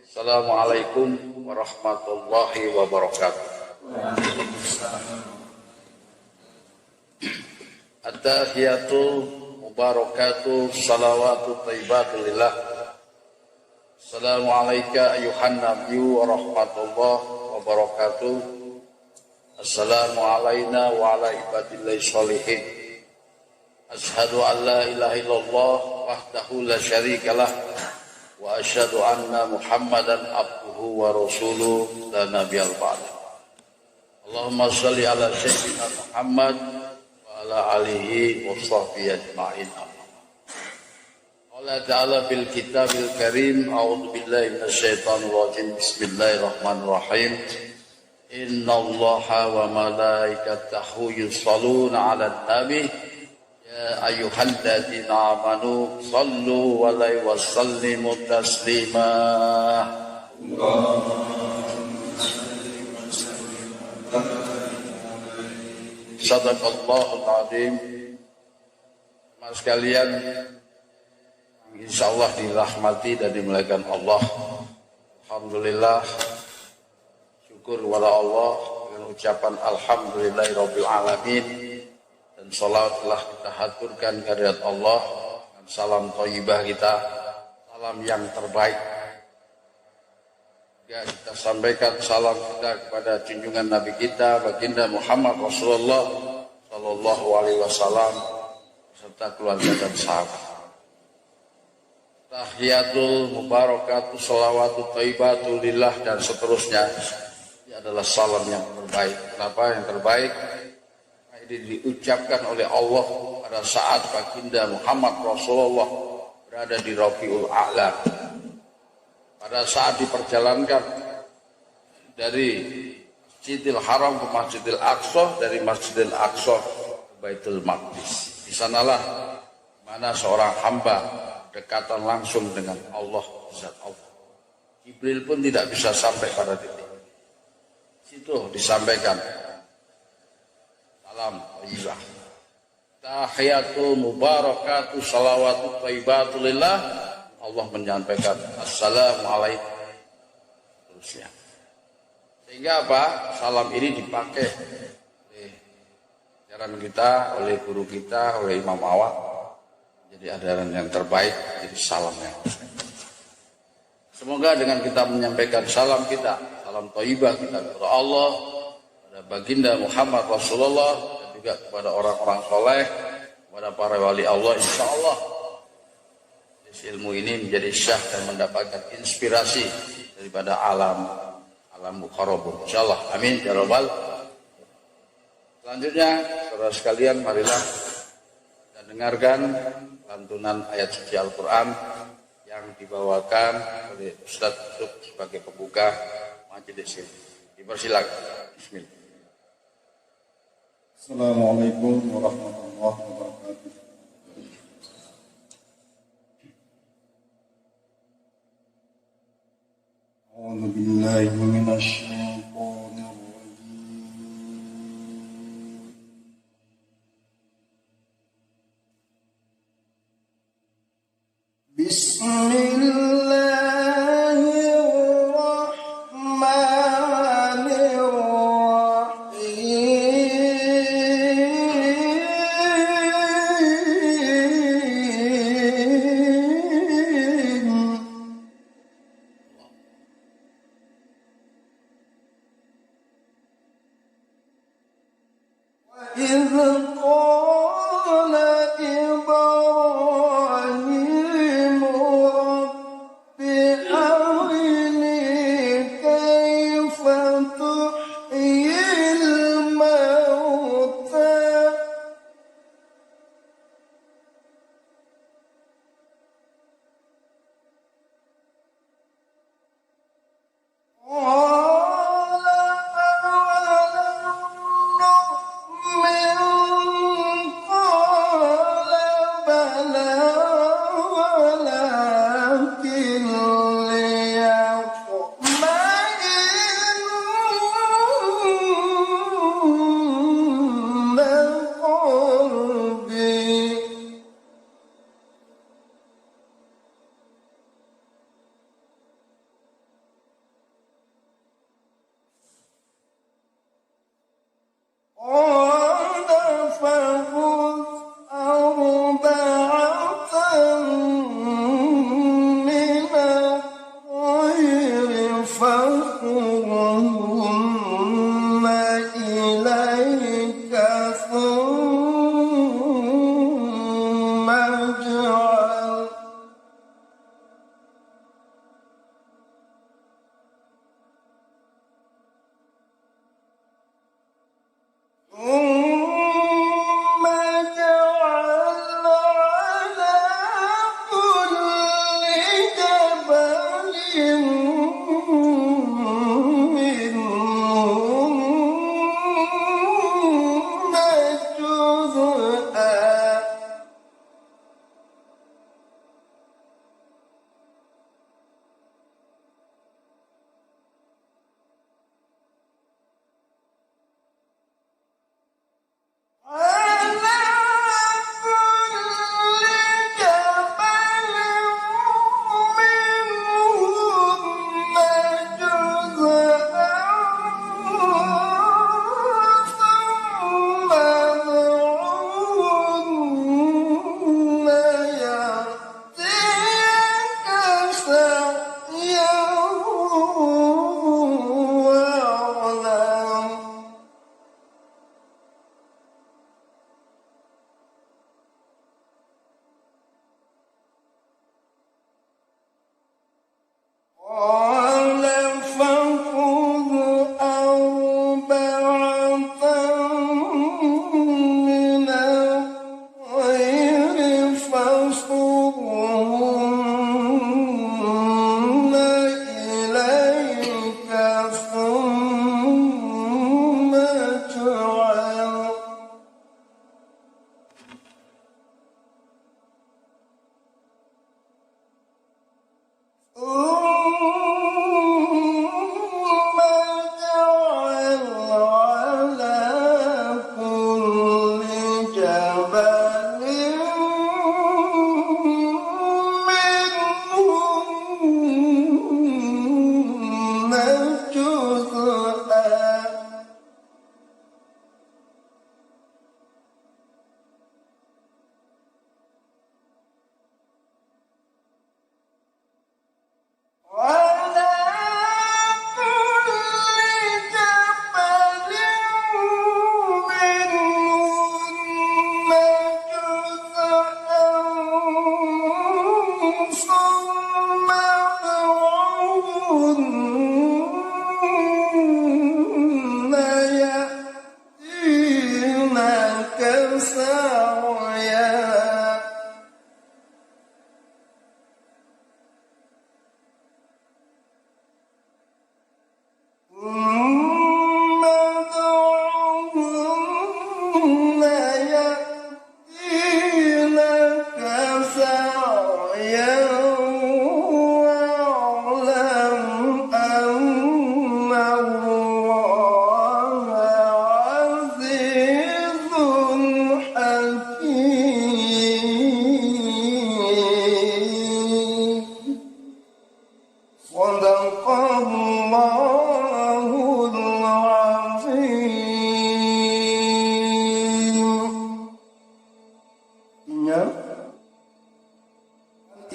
Assalamualaikum warahmatullahi wabarakatuh. At-tahiyatu mubarakatuh salawatu thayyibatu lillah. Assalamu alayka ayyuhan nabiyyu wa rahmatullahi wabarakatuh. Assalamu alayna wa ala ibadillahi sholihin. Ashhadu an la ilaha illallah wahdahu la syarikalah wa asyhadu anna Muhammadan abduhu wa rasuluhu la nabiyal ba'd. Allahumma shalli ala sayyidina Muhammad wa ala alihi wa sahbihi ajma'in. Allah ta'ala bil kitabil karim, a'udzu billahi minasyaitonir rajim. Bismillahirrahmanirrahim. Innallaha wa malaikatahu yusholluna 'alan nabi. Ya ayyuhalladzina amanu shallu 'alaihi wa sallimu taslima. Shadaqallahul azim. Mas sekalian, insyaallah dirahmati dan dimuliakan Allah. Alhamdulillah, syukur kepada Allah dengan ucapan alhamdulillahirabbil alamin. Dan salat telah kita haturkan kehadirat Allah dan salam thayyibah kita, salam yang terbaik. Ya, kita sampaikan salam kita kepada junjungan Nabi kita baginda Muhammad Rasulullah sallallahu alaihi wasallam serta keluarga dan sahabat. Tahiyatul mubarakatuh salawatu thayyibatu lillah dan seterusnya. Ini adalah salam yang terbaik. Kenapa yang terbaik? Ini diucapkan oleh Allah pada saat baginda Muhammad Rasulullah berada di Rafiul A'la. Pada saat diperjalankan dari Masjidil Haram ke Masjidil Aqsa, dari Masjidil Aqsa ke Baitul Maqdis. Di sanalah mana seorang hamba dekatan langsung dengan Allah, zat Allah. Jibril pun tidak bisa sampai pada titik. Situ disampaikan salam thayyibah. Tahiyatu mubarakatuh salawatu thayyibatu lillah. Allah menyampaikan assalamualaikum terusnya. Sehingga apa? Salam ini dipakai oleh ajaran kita, oleh guru kita, oleh Imam Awad. Jadi ajaran yang terbaik, jadi salam yang semoga dengan kita menyampaikan salam kita, salam thayyibah kita kepada Allah, kepada baginda Muhammad Rasulullah, dan juga kepada orang-orang soleh, kepada para wali Allah, insyaallah ilmu ini menjadi syah dan mendapatkan inspirasi daripada alam mukharabun. Insyaallah, amin ya rabbal. Selanjutnya, saudara sekalian, marilah kita dengarkan lantunan ayat suci Al-Quran yang dibawakan oleh Ustaz Yusuf sebagai pembuka majelis ini. Dipersilakan. Bismillah. Assalamualaikum warahmatullahi wabarakatuh. A'udzu billahi minasyaitonir rajim. إذ قال إبراهيم رب أرني كيف تحيي الموتى قال أولم نؤمن قال فخذ أربعة من الطير فاصرهن إليك ثم اجعل على كل جبل منهن جزءا على كل جبل منهن جزءا ثم ادعوهن يأتيك سعيا واعلم قال فخذ أربعة من الطير فاصرهن إليك ثم اجعل ثم اجعل على كل جبل منهن جزءا وعلى كل جبل منهن جزءا ثم ادعوهن يأتينك سعيا ثم ادعوهن يأتينك سعيا واعلم أن الله عزيز حكيم صدق الله العظيم.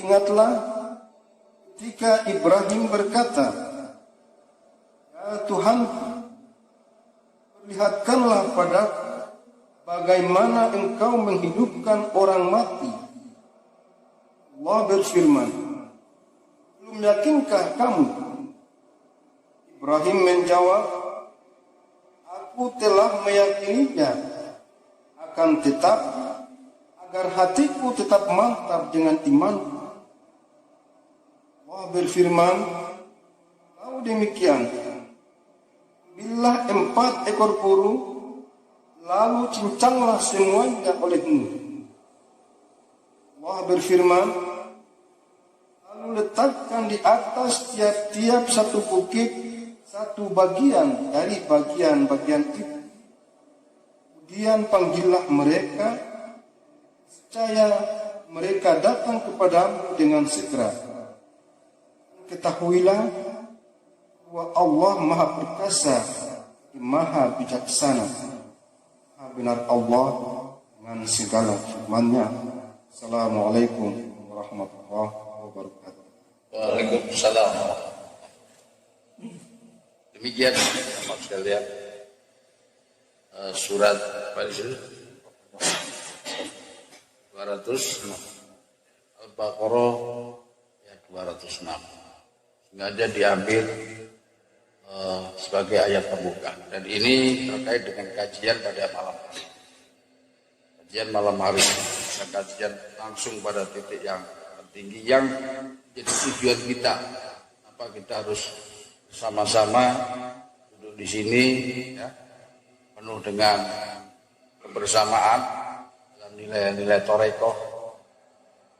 Ingatlah ketika Ibrahim berkata, "Ya Tuhan, perlihatkanlah padaku bagaimana Engkau menghidupkan orang mati." Allah berfirman, "Belum yakinkah kamu?" Ibrahim menjawab, "Aku telah meyakininya, akan tetapi agar hatiku tetap mantap dengan imanku." Allah berfirman, "Kalau demikian, ambillah 4 ekor burung, lalu cincanglah semuanya olehmu." Allah berfirman, "Lalu letakkan di atas tiap-tiap satu bukit satu bagian dari bagian-bagian itu. Kemudian panggillah mereka, niscaya mereka datang kepadamu dengan segera. Ketahuilah bahwa Allah Maha Perkasa, Maha Bijaksana." Maha benar Allah dengan segala firman-Nya. Assalamualaikum warahmatullahi wabarakatuh. Waalaikumsalam. Demikian teman sekalian, surat apa itu? 206 Al-Baqarah ya 206 sengaja diambil sebagai ayat pembuka, dan ini terkait dengan kajian pada malam hari. Kajian malam hari, kajian langsung pada titik yang tertinggi yang jadi tujuan kita. Apa kita harus sama-sama duduk di sini ya, penuh dengan kebersamaan dalam nilai-nilai torekoh,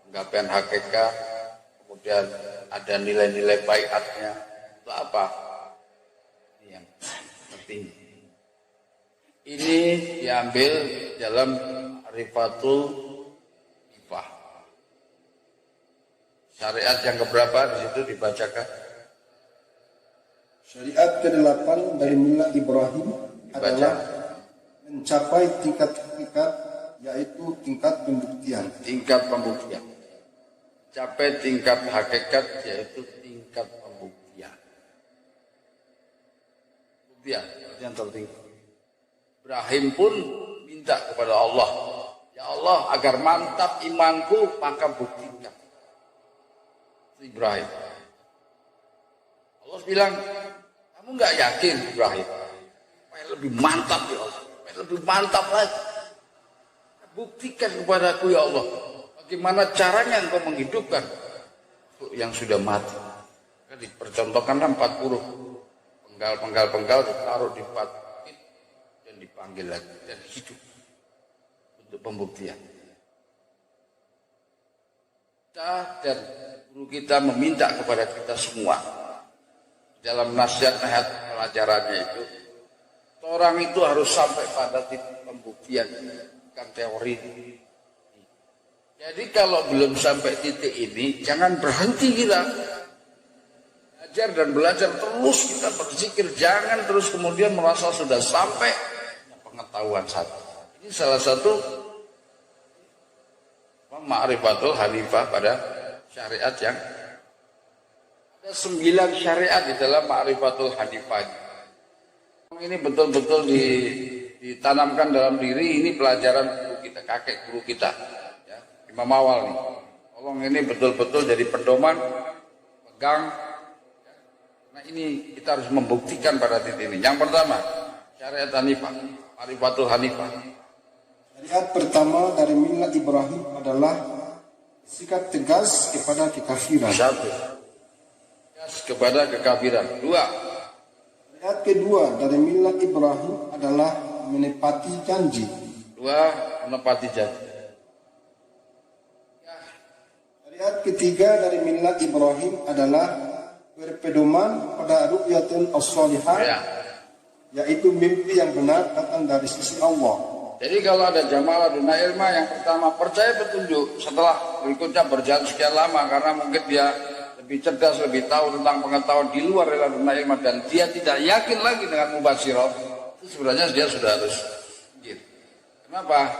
penggapaian hakikat, kemudian ada nilai-nilai baiatnya. Itu apa? Ini yang penting. Ini diambil dalam Rifatul Ifah. Syariat yang keberapa di situ dibacakan? Syariat ke-8 dari milah Ibrahim adalah mencapai tingkat hakikat, yaitu tingkat pembuktian. Tingkat pembuktian. Capai tingkat hakikat, yaitu tingkat pembuktian. Buktian yang tertinggi. Ibrahim pun minta kepada Allah, ya Allah, agar mantap imanku, maka buktikan. Ibrahim. Allah bilang, kamu nggak yakin Ibrahim? Supaya lebih mantap ya Allah, supaya lebih mantap lagi. Buktikan kepadaku ya Allah, bagaimana caranya engkau menghidupkan yang sudah mati. Dipercontohkan 40 penggal ditaruh di bukit dan dipanggil lagi dan hidup untuk pembuktian. Kita dan guru kita meminta kepada kita semua dalam nasihat pelajarannya itu, orang itu harus sampai pada titik pembuktian, bukan teori. Jadi kalau belum sampai titik ini, jangan berhenti kita belajar dan belajar terus, kita berzikir, jangan terus kemudian merasa sudah sampai pengetahuan satu. Ini salah satu ma'rifatul hanifah pada syariat yang ada 9 syariat di dalam ma'rifatul hanifah. Ini betul-betul ditanamkan dalam diri, ini pelajaran guru kita, kakek guru kita, ya, Imam Awal nih. Tolong ini betul-betul jadi pedoman, pegang. Nah ini kita harus membuktikan pada titik ini. Yang pertama, syariat hanifah, ma'rifatul hanifah. Syariat pertama dari milah Ibrahim adalah sikap tegas kepada kekafiran. 1. Tegas kepada kekafiran. 2. Syariat kedua dari milah Ibrahim adalah menepati janji. 2. Menepati janji. Syariat ketiga dari milah Ibrahim adalah berpedoman pada ru'yatul as-salihah, Ya. yaitu mimpi yang benar datang dari sisi Allah. Jadi kalau ada jamaah laduna ilma, yang pertama percaya petunjuk, setelah berikutnya berjalan sekian lama karena mungkin dia lebih cerdas, lebih tahu tentang pengetahuan di luar laduna ilma dan dia tidak yakin lagi dengan mubasyirah, itu sebenarnya dia sudah harus gitu. Kenapa?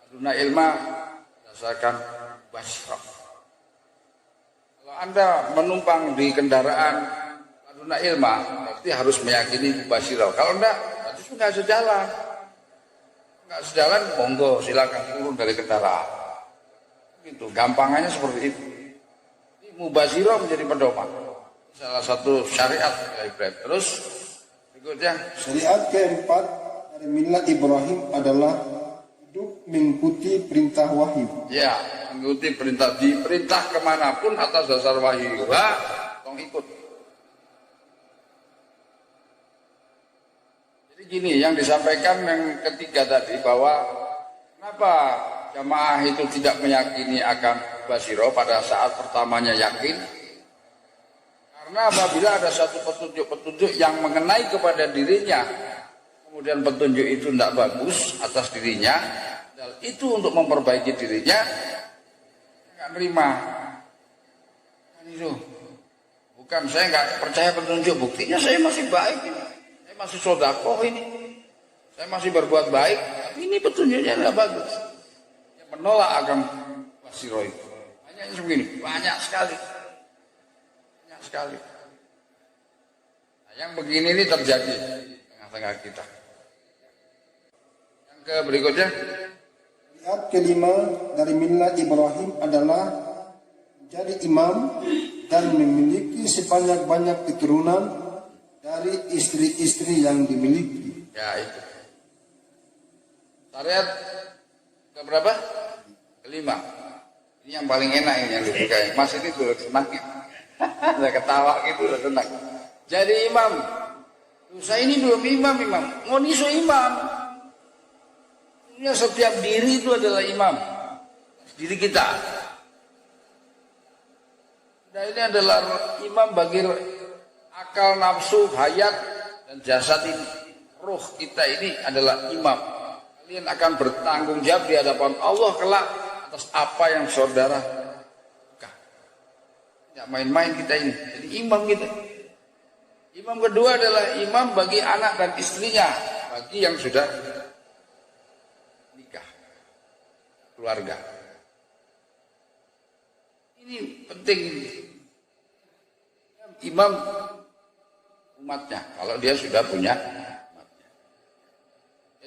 Laduna ilma berdasarkan mubasyirah. Kalau Anda menumpang di kendaraan laduna ilma, berarti harus meyakini mubasyirah. Kalau enggak, berarti sudah sejalan. Nggak sejalan, monggo silakan turun dari kendaraan. Gitu, gampangannya seperti itu. Ini mubasyirah menjadi pedoman. Salah satu syariat Ibrahim. Terus berikutnya, Syariat keempat dari milah Ibrahim adalah hidup mengikuti perintah wahyu. ya mengikuti perintah, diperintah kemanapun atas dasar wahyu. Tong ikut. Gini yang disampaikan yang ketiga tadi, bahwa kenapa jamaah itu tidak meyakini akan mubasyirah pada saat pertamanya yakin, karena apabila ada satu petunjuk-petunjuk yang mengenai kepada dirinya, kemudian petunjuk itu tidak bagus atas dirinya, dan itu untuk memperbaiki dirinya, nggak nerima. Itu bukan saya nggak percaya petunjuk, buktinya saya masih baik ini. Masih sodakoh ini, saya masih berbuat baik, Ini petunjuknya nggak bagus. Yang menolak agama Basiro itu. Banyak begini, banyak sekali. Banyak sekali. Nah, yang begini ini terjadi di tengah-tengah kita. Yang ke berikutnya. Syariat kelima dari millah Ibrahim adalah menjadi imam dan memiliki sebanyak-banyak keturunan dari istri-istri yang dimiliki. Ya itu. Syariat ke berapa? Kelima. Ini yang paling enak ini yang disukai. Mas ini tuh senang ya. Saya ketawa gitu udah senang. Jadi imam. Saya ini belum imam. Ngoni so imam. Ini setiap diri itu adalah imam. Diri kita. Dan ini adalah imam bagi akal, nafsu, hayat, dan jasad ini. Ruh kita ini adalah imam. Kalian akan bertanggung jawab di hadapan Allah kelak atas apa yang saudara lakukan. Tidak main-main kita ini. Jadi imam kita. Imam kedua adalah imam bagi anak dan istrinya. Bagi yang sudah nikah. Keluarga. Ini penting. Imam umatnya. Kalau dia sudah punya umatnya.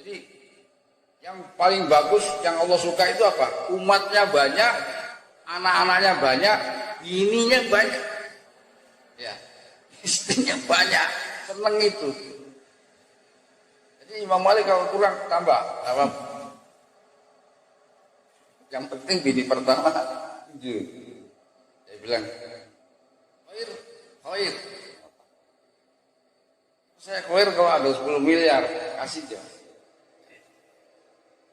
Jadi yang paling bagus yang Allah suka itu apa? Umatnya banyak, anak-anaknya banyak, bininya banyak, ya, istrinya banyak, seneng itu. Jadi Imam Malik kalau kurang tambah, apa? Yang penting bini pertama 7. Dia bilang, khair. Saya khair kalau ada 10 miliar, kasih dia.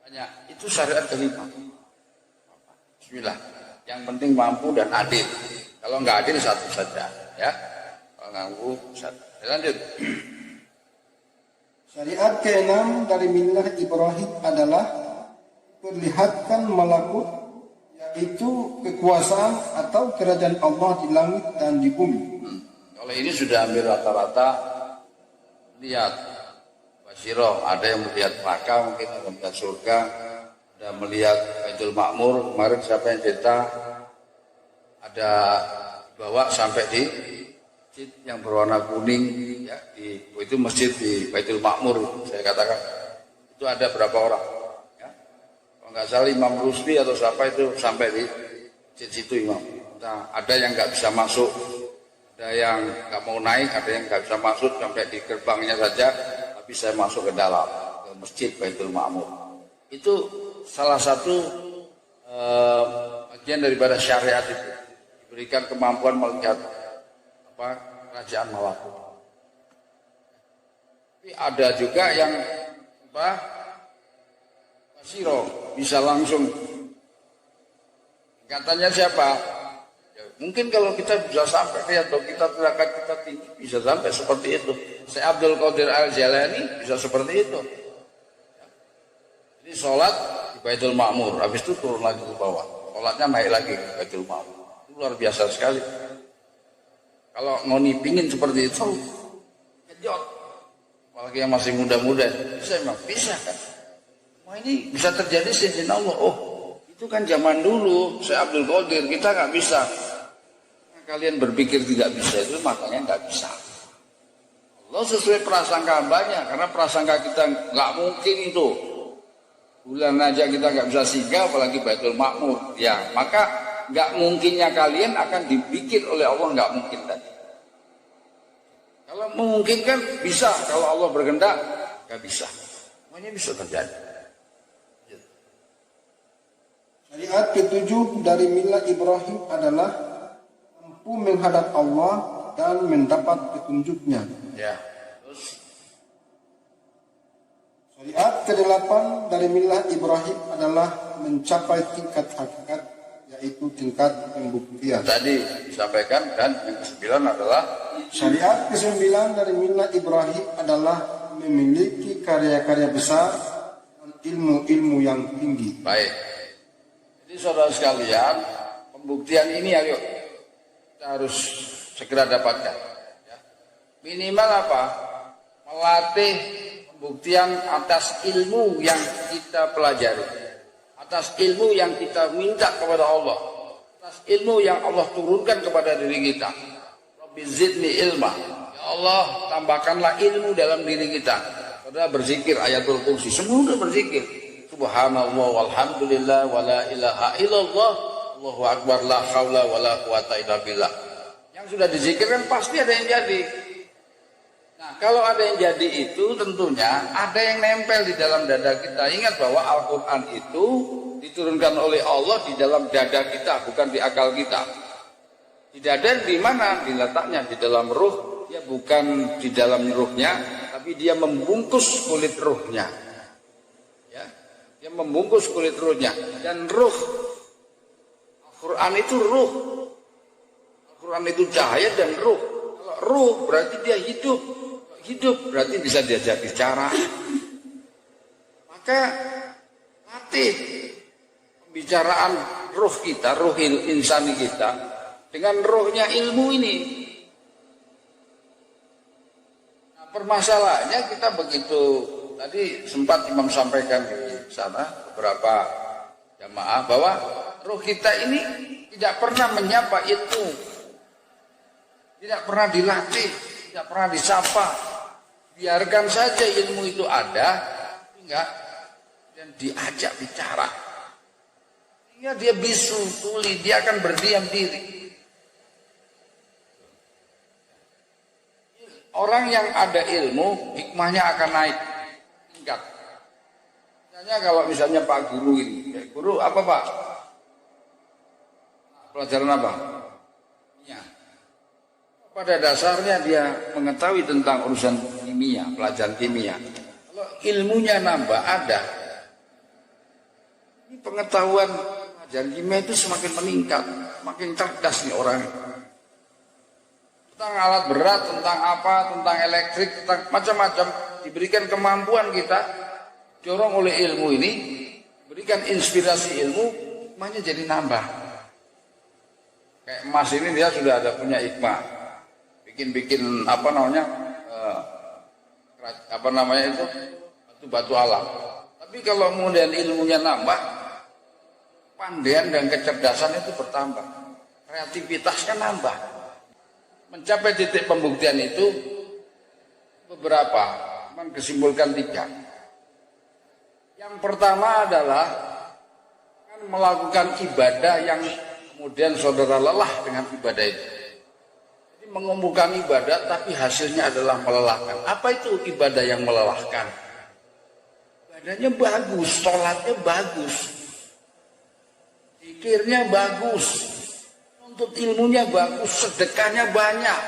Banyak. Itu syariat kelima. Bismillah. Yang penting mampu dan adil. Kalau nggak adil satu saja, ya. Kalau mampu satu. Lanjut. Syariat keenam dari millah Ibrahim adalah perlihatkan malakut, yaitu kekuasaan atau kerajaan Allah di langit dan di bumi. Kalau ini sudah hampir rata-rata lihat. Basiro, ada yang melihat neraka, mungkin ada melihat surga, ada melihat Baitul Makmur. Kemarin siapa yang cerita ada bawa sampai di masjid yang berwarna kuning, ya, itu masjid di Baitul Makmur. Saya katakan itu ada berapa orang, ya. Kalau nggak salah Imam Rusdi atau siapa itu sampai di masjid situ Imam. Nah, ada yang nggak bisa masuk, ada yang nggak mau naik, ada yang nggak bisa masuk sampai di gerbangnya saja. Bisa masuk ke dalam ke masjid Baitul Ma'mur. Itu salah satu bagian daripada syariat itu. Diberikan kemampuan melihat kerajaan malakut. Tapi ada juga yang basiro, bisa langsung. Katanya siapa? Ya, mungkin kalau kita bisa sampai atau kita terakat kita tinggi bisa sampai seperti itu. Syekh Abdul Qadir Al-Jalani bisa seperti itu. Jadi sholat di Baitul Ma'mur, habis itu turun lagi ke bawah. Sholatnya naik lagi ke Baitul Ma'mur. Itu luar biasa sekali. Kalau ngoni pingin seperti itu, kejot. Apalagi yang masih muda-muda, bisa kan? Wah ini bisa terjadi seizin Allah. Oh, itu kan zaman dulu, Syekh Abdul Qadir, kita nggak bisa. Nah, kalian berpikir tidak bisa, itu makanya nggak bisa. Allah sesuai prasangka hambanya, karena prasangka kita nggak mungkin itu. Bulan aja kita nggak bisa singgah, apalagi Baitul Makmur. Ya, maka nggak mungkinnya kalian akan dibikin oleh Allah nggak mungkin tadi. Kalau memungkinkan bisa, kalau Allah berkehendak nggak bisa. Semuanya bisa terjadi. Syariat ketujuh dari millah Ibrahim adalah mampu menghadap Allah dan mendapat petunjuknya. Ya. Terus Syariat ke-8 dari millah Ibrahim adalah mencapai tingkat hakikat, yaitu tingkat pembuktian. tadi disampaikan, dan yang ke-9 adalah Syariat ke-9 dari millah Ibrahim adalah memiliki karya-karya besar dan ilmu-ilmu yang tinggi. baik. Jadi saudara sekalian, pembuktian ini ayo kita harus segera dapatkan. Ya. Minimal apa? Melatih pembuktian atas ilmu yang kita pelajari, atas ilmu yang kita minta kepada Allah, atas ilmu yang Allah turunkan kepada diri kita. Rabbi zidni ilma, ya Allah tambahkanlah ilmu dalam diri kita. Saudara berzikir ayatul kursi, semua sudah berzikir. Subhanallah walhamdulillah wala ilaha illallah Allahu akbar la haula wala quwata illa billah. Yang sudah dizikirkan pasti ada yang jadi. Nah, kalau ada yang jadi itu tentunya ada yang nempel di dalam dada kita. Ingat bahwa Al-Quran itu diturunkan oleh Allah di dalam dada kita, bukan di akal kita. Di dada di mana? Diletaknya di dalam ruh, ya bukan di dalam ruhnya, tapi dia membungkus kulit ruhnya. Ya, dia membungkus kulit ruhnya. Dan ruh, Al-Quran itu ruh. Al-Quran itu cahaya dan ruh. Kalau ruh berarti dia hidup. Hidup berarti bisa diajak bicara. Maka latih pembicaraan ruh kita, ruh insani kita dengan ruhnya ilmu ini. Nah, permasalahannya kita begitu, tadi sempat Imam sampaikan di sana beberapa jamaah bahwa ruh kita ini tidak pernah menyapa ilmu, tidak pernah dilatih, tidak pernah disapa. Biarkan saja ilmu itu ada, enggak, dan diajak bicara. Sehingga dia bisu, tuli, dia akan berdiam diri. Orang yang ada ilmu, hikmahnya akan naik, tingkat. Misalnya kalau misalnya Pak Guru ini, Guru apa Pak? Pelajaran apa? Ya. Pada dasarnya dia mengetahui tentang urusan kimia, pelajaran kimia. Kalau ilmunya nambah ada, ini pengetahuan pelajaran kimia itu semakin meningkat, makin cerdas nih orang. Tentang alat berat, tentang apa, tentang elektrik, tentang macam-macam, diberikan kemampuan kita, dorong oleh ilmu ini, berikan inspirasi ilmu, hikmahnya jadi nambah. Kayak emas ini dia sudah ada punya hikmah. Bikin apa namanya itu batu alam. Tapi kalau kemudian ilmunya nambah, pandaian dan kecerdasan itu bertambah, kreativitasnya nambah. Mencapai titik pembuktian itu beberapa, kesimpulan 3. Yang pertama adalah kan melakukan ibadah yang kemudian saudara lelah dengan ibadah itu. Mengumpulkan ibadah tapi hasilnya adalah melelahkan. Apa itu ibadah yang melelahkan? Ibadahnya bagus, sholatnya bagus, zikirnya bagus, nuntut ilmunya bagus, sedekahnya banyak.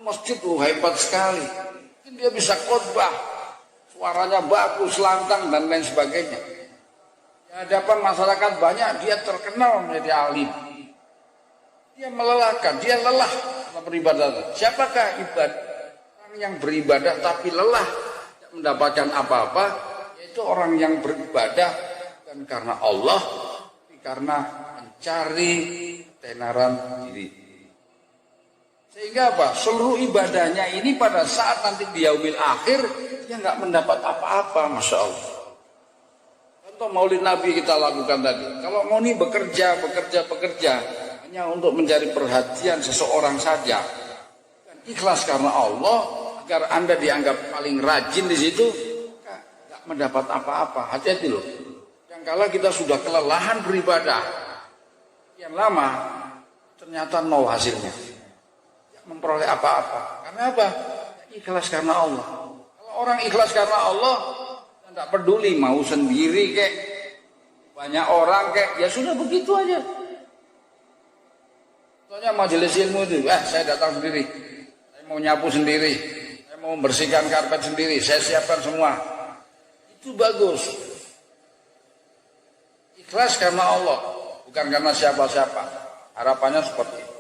Masjid hebat sekali. Mungkin dia bisa khotbah, suaranya bagus, lantang dan lain sebagainya. Di hadapan masyarakat banyak dia terkenal menjadi alim. Dia melelahkan, dia lelah beribadah. Siapakah ibadah? Orang yang beribadah tapi lelah, tidak mendapatkan apa-apa, yaitu orang yang beribadah bukan karena Allah, tapi karena mencari tenaran diri. Sehingga apa? Seluruh ibadahnya ini pada saat nanti di yaumil akhir, dia nggak mendapat apa-apa, Masya Allah. Contoh maulid Nabi kita lakukan tadi. Kalau mau nih bekerja, hanya untuk mencari perhatian seseorang saja, dan ikhlas karena Allah agar Anda dianggap paling rajin di situ, nggak mendapat apa-apa. Hati-hati loh. Yang kala kita sudah kelelahan beribadah yang lama, ternyata nol hasilnya, tidak memperoleh apa-apa. Karena apa? Ikhlas karena Allah. Kalau orang ikhlas karena Allah, tidak peduli mau sendiri kek, banyak orang kek, ya sudah begitu aja. Soalnya majelis ilmu itu, saya datang sendiri, saya mau nyapu sendiri, saya mau membersihkan karpet sendiri, saya siapkan semua. Itu bagus. Ikhlas karena Allah, bukan karena siapa-siapa. Harapannya seperti itu.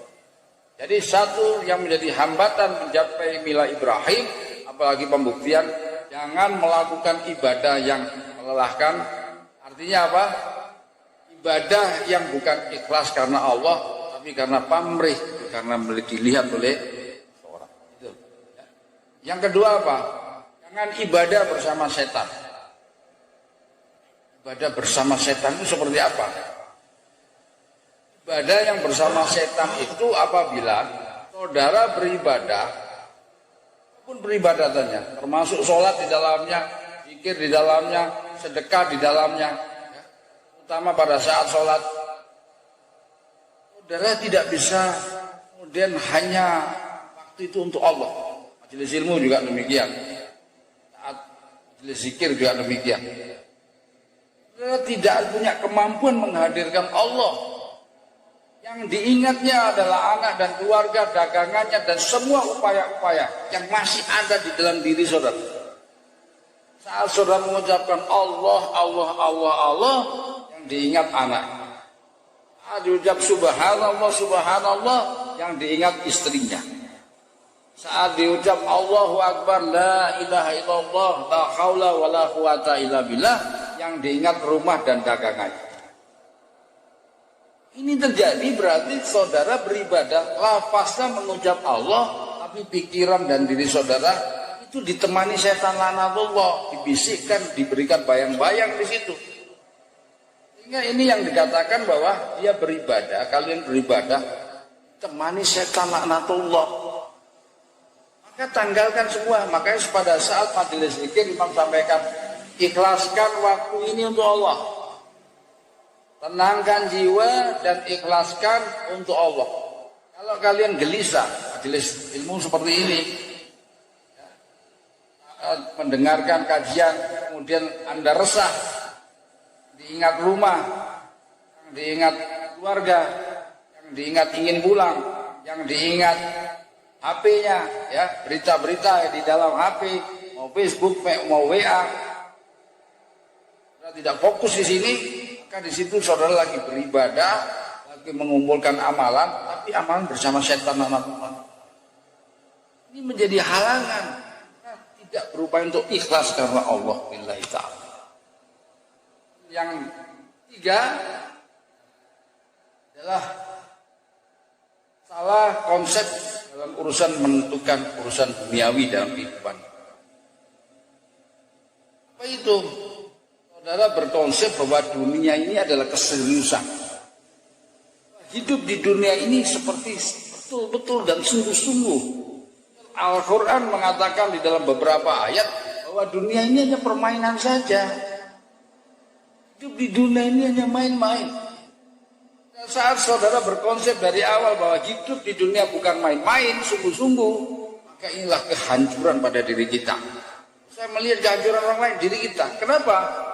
Jadi satu yang menjadi hambatan mencapai milah Ibrahim, apalagi pembuktian, jangan melakukan ibadah yang melelahkan. Artinya apa? Ibadah yang bukan ikhlas karena Allah, tapi karena pamrih, karena dilihat oleh seorang. Itu. Yang kedua apa? Jangan ibadah bersama setan. Ibadah bersama setan itu seperti apa? Ibadah yang bersama setan itu apabila saudara beribadah, apapun peribadatannya, termasuk sholat di dalamnya, zikir di dalamnya, sedekah di dalamnya, ya, terutama pada saat sholat, saudara tidak bisa kemudian hanya waktu itu untuk Allah. Majelis ilmu juga demikian, saat majelis zikir juga demikian. Saudara tidak punya kemampuan menghadirkan Allah. Yang diingatnya adalah anak dan keluarga, dagangannya, dan semua upaya-upaya yang masih ada di dalam diri saudara. Saat saudara mengucapkan Allah, Allah, Allah, Allah, yang diingat anak. Saat diucap subhanallah, subhanallah, yang diingat istrinya. Saat diucap Allahu Akbar, la ilaha illallah, la haula wa la quwata illa billah, yang diingat rumah dan dagangannya. Ini terjadi berarti saudara beribadah, lafaznya mengucap Allah, tapi pikiran dan diri saudara itu ditemani setan laknatullah, dibisikkan, diberikan bayang-bayang di situ. Sehingga ini yang dikatakan bahwa dia beribadah, kalian beribadah, temani setan laknatullah. Maka tanggalkan semua. Makanya pada saat majelis zikir Imam sampaikan, ikhlaskan waktu ini untuk Allah. Tenangkan jiwa dan ikhlaskan untuk Allah. Kalau kalian gelisah, majelis ilmu seperti ini, ya, mendengarkan kajian, kemudian Anda resah, diingat rumah, yang diingat keluarga, yang diingat ingin pulang, yang diingat HP-nya, ya, berita-berita di dalam HP, mau Facebook, mau WA, tidak fokus di sini. Di situ saudara lagi beribadah, lagi mengumpulkan amalan, tapi amalan bersama setan anak. Ini menjadi halangan, tidak berupaya untuk ikhlas karena Allah billahi ta'ala. Yang tiga adalah salah konsep dalam urusan menentukan urusan duniawi dalam kehidupan. Apa itu? Saudara berkonsep bahwa dunia ini adalah keseriusan. Hidup di dunia ini seperti betul-betul dan sungguh-sungguh. Al-Quran mengatakan di dalam beberapa ayat bahwa dunia ini hanya permainan saja. Hidup di dunia ini hanya main-main. Dan saat saudara berkonsep dari awal bahwa hidup di dunia bukan main-main, sungguh-sungguh, maka inilah kehancuran pada diri kita. Saya melihat kehancuran orang lain, diri kita. Kenapa?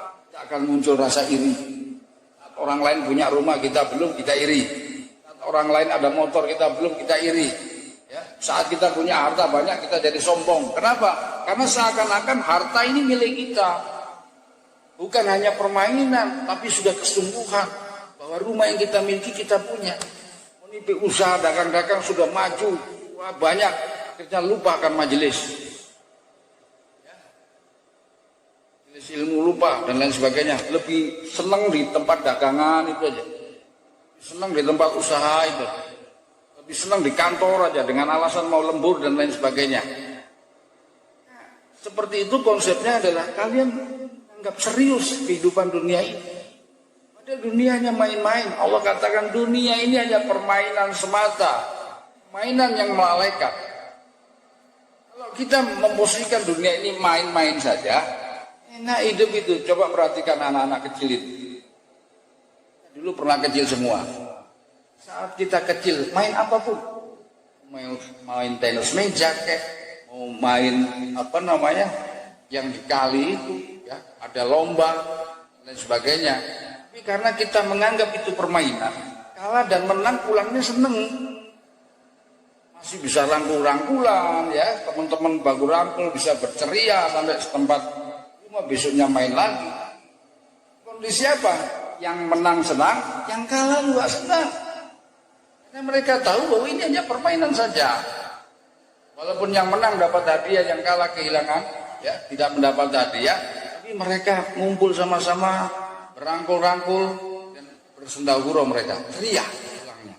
Akan muncul rasa iri. Saat orang lain punya rumah, kita belum, kita iri. Saat orang lain ada motor, kita belum, kita iri. Ya, saat kita punya harta banyak, kita jadi sombong. Kenapa? Karena seakan-akan harta ini milik kita. Bukan hanya permainan, tapi sudah kesungguhan bahwa rumah yang kita miliki kita punya. Menipu usaha dagang-dagang sudah maju, wah banyak. Kita lupakan majelis. Ilmu lupa dan lain sebagainya, lebih senang di tempat dagangan itu aja, senang di tempat usaha itu, lebih senang di kantor aja dengan alasan mau lembur dan lain sebagainya. Seperti itu konsepnya adalah kalian anggap serius kehidupan dunia ini. Padahal dunia hanya main-main. Allah katakan dunia ini hanya permainan semata, mainan yang melalaikan. Kalau kita memposisikan dunia ini main-main saja, enak hidup itu. Coba perhatikan anak-anak kecil itu. Dulu pernah kecil semua. Saat kita kecil, main apapun. Main tenis meja kayak, mau main apa namanya, yang di kali itu, ya, ada lomba dan sebagainya. Tapi karena kita menganggap itu permainan, kalah dan menang pulangnya seneng. Masih bisa rangkul-rangkulan, ya, teman-teman bagu rangkul, bisa berceria sampai setempat. Besoknya main lagi. Kondisi apa? Yang menang senang, yang kalah juga senang. Karena mereka tahu bahwa ini hanya permainan saja. Walaupun yang menang dapat hadiah, yang kalah kehilangan, ya, tidak mendapat hadiah, tapi mereka ngumpul sama-sama, berangkul-rangkul dan bersendahura mereka. Ceria pulangnya.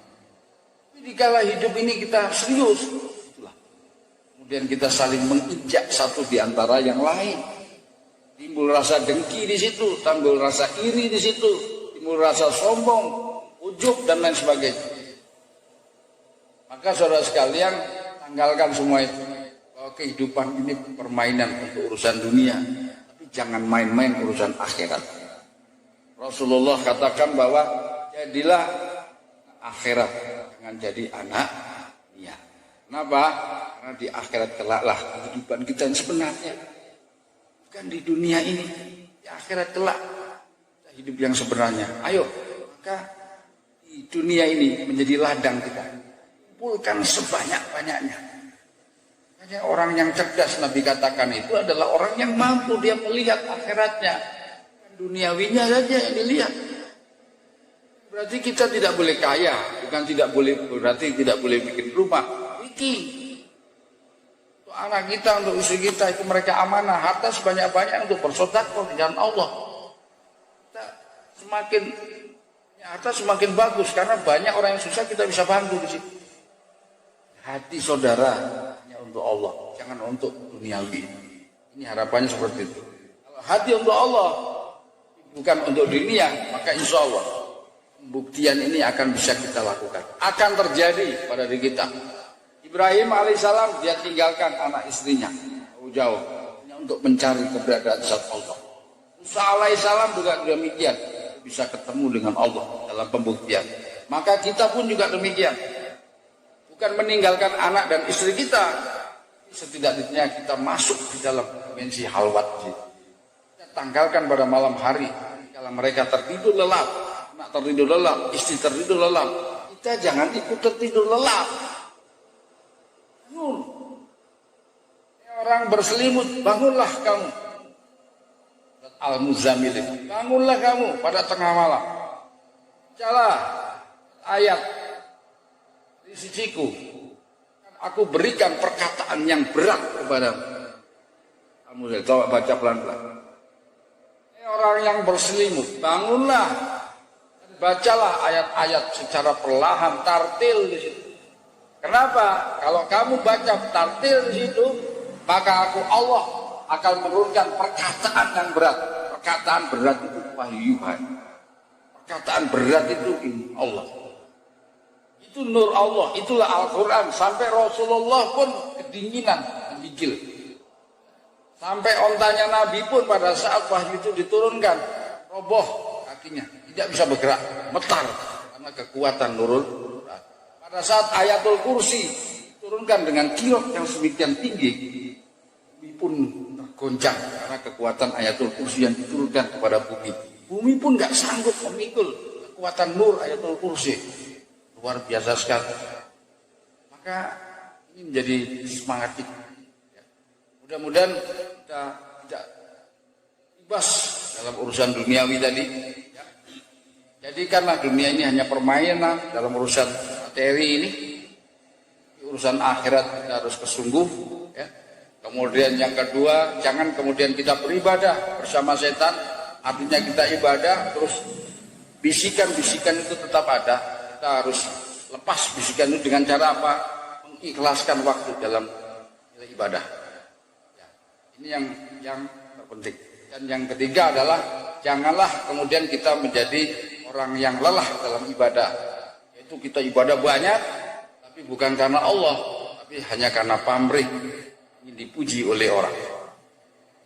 Tapi di kala hidup ini kita serius. Itulah. kemudian kita saling menginjak satu di antara yang lain. Timbul rasa dengki di situ, timbul rasa iri di situ, timbul rasa sombong, ujub dan lain sebagainya. Maka saudara sekalian, tanggalkan semua itu. Bahwa kehidupan ini permainan untuk urusan dunia, tapi jangan main-main urusan akhirat. Rasulullah katakan bahwa jadilah akhirat, jangan jadi anak dunia. Kenapa? Karena di akhirat kelaklah kehidupan kita yang sebenarnya. Bukan di dunia ini, di akhirat kelak kita hidup yang sebenarnya. Ayo, maka di dunia ini menjadi ladang kita. Kumpulkan sebanyak-banyaknya. Hanya orang yang cerdas, Nabi katakan itu adalah orang yang mampu dia melihat akhiratnya. Duniawinya saja yang dilihat. Berarti kita tidak boleh kaya, bukan tidak boleh, berarti tidak boleh bikin rumah. Bikin. Untuk anak kita, untuk istri kita, itu mereka amanah. Harta sebanyak-banyak untuk bersedekah di jalan Allah. Kita semakin harta semakin bagus karena banyak orang yang susah kita bisa bantu di situ. Hati saudara hanya untuk Allah, jangan untuk duniawi. Ini harapannya seperti itu. Kalau hati untuk Allah, bukan untuk dunia, maka insya Allah pembuktian ini akan bisa kita lakukan. Akan terjadi pada diri kita. Ibrahim alaihissalam dia tinggalkan anak istrinya jauh-jauh untuk mencari keberadaan zat Allah. Musa alaihissalam juga demikian, bisa ketemu dengan Allah dalam pembuktian. Maka kita pun juga demikian. Bukan meninggalkan anak dan istri kita, setidaknya kita masuk di dalam dimensi halwat. Kita tanggalkan pada malam hari, kalau mereka tertidur lelap, anak tertidur lelap, istri tertidur lelap, kita jangan ikut tertidur lelap. Bangun. Orang berselimut, bangunlah kamu. Al-Muzammil, bangunlah kamu pada tengah malam. Bacalah ayat di sisiku, aku berikan perkataan yang berat kepadamu. Kamu coba baca pelan-pelan. Ini orang yang berselimut, bangunlah, bacalah ayat-ayat secara perlahan, tartil di situ. Kenapa? Kalau kamu baca tartil di situ, maka aku Allah akan menurunkan perkataan yang berat. Perkataan berat itu wahyuhan. Perkataan berat itu Allah. Itu nur Allah, itulah Al-Quran. Sampai Rasulullah pun kedinginan, menggigil. Sampai ontanya Nabi pun pada saat wahyu itu diturunkan, roboh kakinya, tidak bisa bergerak, metar karena kekuatan nurul. Pada saat ayatul kursi diturunkan dengan kilat yang sedemikian tinggi, bumi pun tergoncang karena kekuatan ayatul kursi yang diturunkan kepada bumi. Bumi pun nggak sanggup memikul kekuatan nur ayatul kursi. Luar biasa sekali. Maka ini menjadi semangat kita. Mudah-mudahan kita tidak bebas dalam urusan duniawi tadi. Jadi karena dunia ini hanya permainan dalam urusan materi ini, urusan akhirat kita harus kesungguh. Ya. Kemudian yang kedua, jangan kemudian kita beribadah bersama setan. Artinya kita ibadah terus bisikan-bisikan itu tetap ada. Kita harus lepas bisikan itu dengan cara apa? Mengikhlaskan waktu dalam ibadah. Ya. Ini yang terpenting. Dan yang ketiga adalah janganlah kemudian kita menjadi orang yang lelah dalam ibadah. Yaitu kita ibadah banyak, tapi bukan karena Allah, tapi hanya karena pamrih, ingin dipuji oleh orang.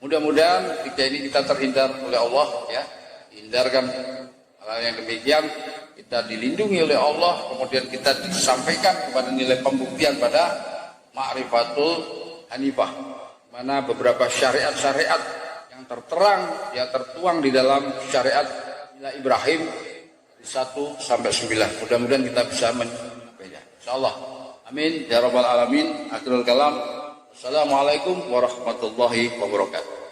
Mudah-mudahan ketika ini kita terhindar oleh Allah, ya, hindarkan hal yang demikian. Kita dilindungi oleh Allah, kemudian kita disampaikan kepada nilai pembuktian pada Ma'rifatul Hanifah, mana beberapa syariat-syariat yang terterang, ya tertuang di dalam syariat Mila Ibrahim 1 sampai 9. Mudah-mudahan kita bisa menyampaikannya. Insyaallah. Amin ya rabbal alamin. Akhirul kalam. Assalamualaikum warahmatullahi wabarakatuh.